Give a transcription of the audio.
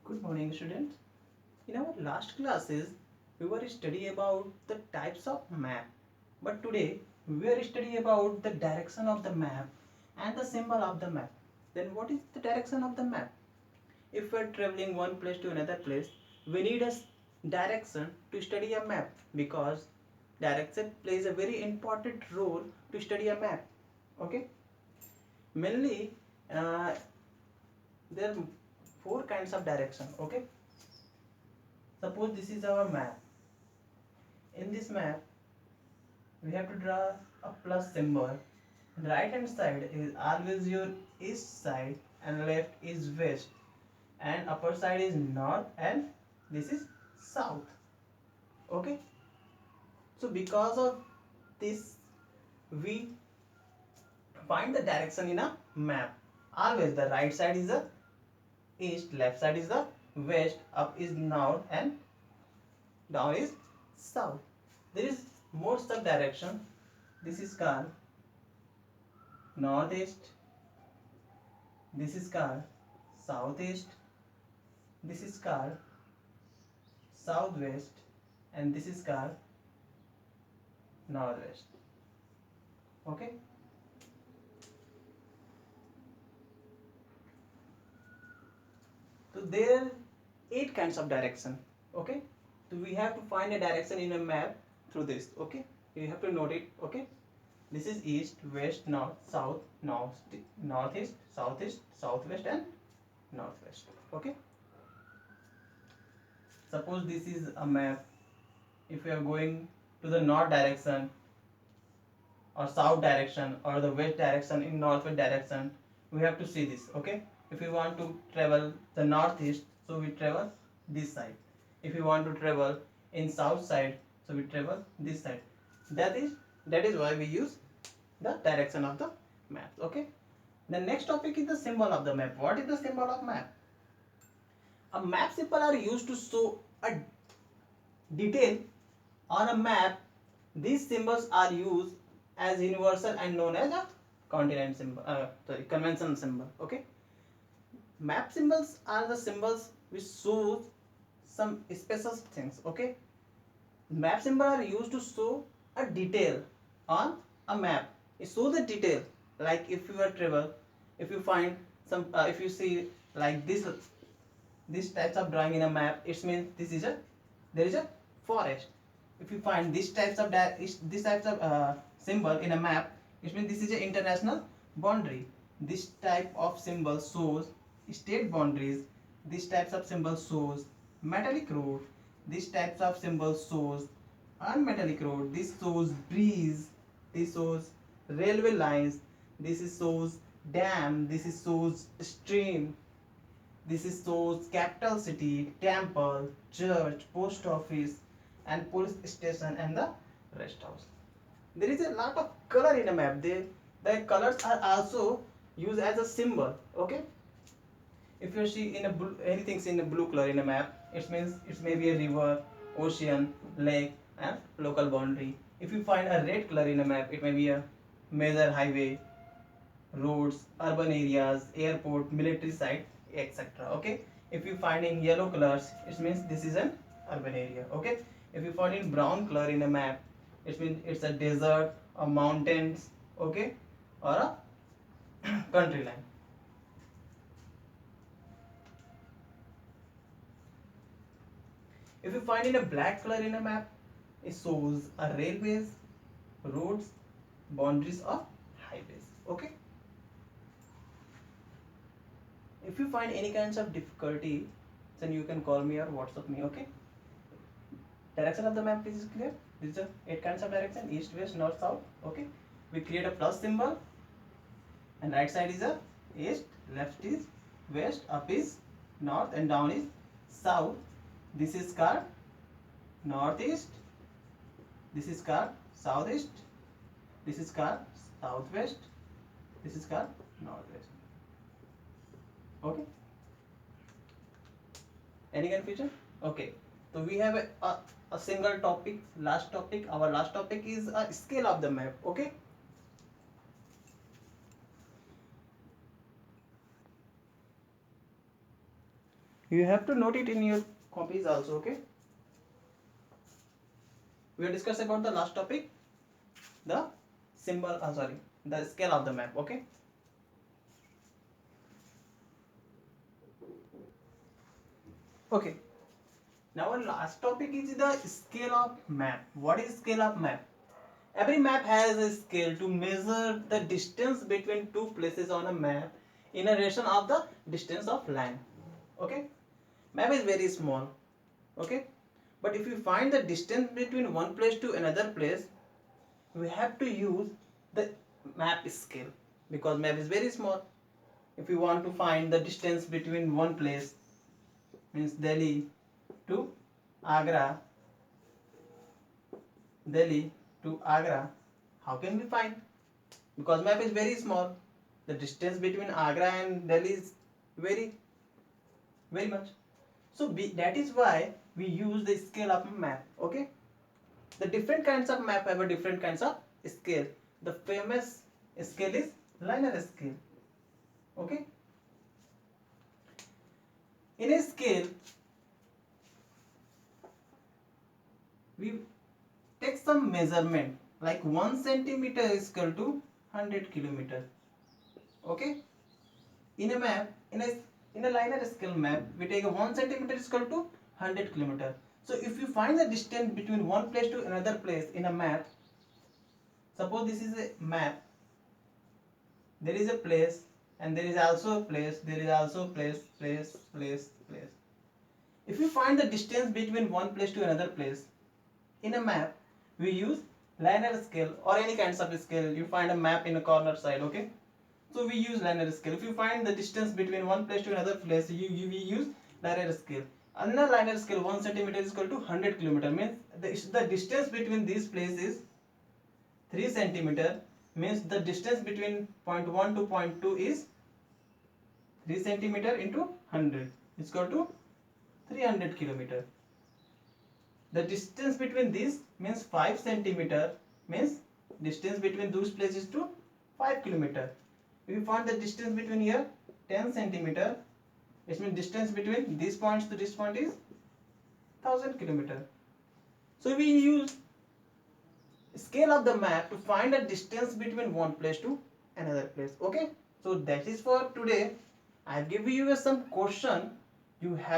Good morning, students. In our last classes, we were studying about the types of map. But today, we are studying about the direction of the map and the symbol of the map. Then what is the direction of the map? If we are traveling one place to another place, we need a direction to study a map because direction plays a very important role to study a map. Okay? Mainly, uh, there are four kinds of direction. Okay? Suppose this is our map. In this map, we have to draw a plus symbol. Right hand side is always your east side and left is west, and upper side is north and this is south. Okay, so because of this, we find the direction in a map. Always the right side is the east, left side is the west, up is north and down is south. There is more sub direction. This is called northeast, this is called southeast, this is called southwest, and this is called northwest. Okay, so there are 8 kinds of direction. Okay, so we have to find a direction in a map through this. Okay, you have to note it. Okay, this is east, west, north, south, northeast, southeast, southwest, and northwest. Okay, suppose this is a map. If we are going to the north direction or south direction or the west direction in northwest direction, we have to see this. Okay, if we want to travel the northeast, so we travel this side. If we want to travel in south side, so we travel this side. That is why we use the direction of the map. Okay, the next topic is the symbol of the map. What is the symbol of map? A map symbol are used to show a detail on a map. These symbols are used as universal and known as a continent symbol, convention symbol. Okay, map symbols are the symbols which show some special things. Okay, map symbols are used to show a detail on a map. It shows the detail, like if you are travel, if you find some, if you see like this types of drawing in a map, it means there is a forest. If you find this types of symbol in a map, it means this is an international boundary. This type of symbol shows state boundaries. This types of symbol shows metallic road. This types of symbol shows unmetallic road. This shows breeze. This shows railway lines. This is shows dam. This is shows stream. This is shows capital city, temple, church, post office, and police station, and the rest house. There is a lot of color in a map. The colors are also used as a symbol. Okay, if you see in a blue, anything in a blue color in a map, it means it may be a river, ocean, lake, and local boundary. If you find a red color in a map, it may be a major highway, roads, urban areas, airport, military site, etc. Okay, if you find in yellow colors, it means this is an urban area. Okay, if you find in brown color in a map, it means it's a desert or mountains. Okay, or a country line. If you find in a black color in a map, it shows a railways, roads, boundaries of highways. Okay, if you find any kinds of difficulty, then you can call me or WhatsApp me. Okay, direction of the map is clear. These are 8 kinds of direction: east, west, north, south. Okay, we create a plus symbol, and right side is a east, left is west, up is north, and down is south. This is called northeast. This is called southeast. This is called southwest. This is called northwest. Okay, any confusion? Okay, so we have a single topic. Last topic, our last topic is a scale of the map. Okay, You have to note it in your copies also. Okay, we will discuss about the last topic, the symbol, sorry, the scale of the map. Okay, okay. Now our last topic is the scale of map. What is scale of map? Every map has a scale to measure the distance between two places on a map in a relation of the distance of line. Okay, map is very small. Okay, but if you find the distance between one place to another place, we have to use the map scale, because map is very small. If you want to find the distance between one place, means Delhi to Agra, Delhi to Agra, how can we find? Because map is very small. The distance between Agra and Delhi is very, very much. So that is why we use the scale of a map. Okay. The different kinds of map have a different kinds of scale. The famous scale is linear scale. Okay. In a scale, we take some measurement, like 1 centimeter is equal to 100 kilometer. Okay. In a map, in a linear scale map, we take a 1 centimeter is equal to 100 kilometer. So if you find the distance between one place to another place in a map, suppose this is a map, there is a place and there is also a place, there is also a place, place. If you find the distance between one place to another place in a map, we use linear scale or any kinds of scale. You find a map in a corner side. Okay, so we use linear scale. If you find the distance between one place to another place, we use linear scale. On a linear scale, 1 centimeter is equal to 100 kilometer, means the distance between these places is 3 centimeter, means the distance between point 1 to point 2 is 3 centimeter into 100 is equal to 300 kilometer. The distance between these means 5 centimeter, means distance between those places to 5 kilometer. If you find the distance between here 10 centimeter, which means distance between these points to this point is 1000 kilometer. So we use scale of the map to find the distance between one place to another place. Okay, so that is for today. I have given you some question. You have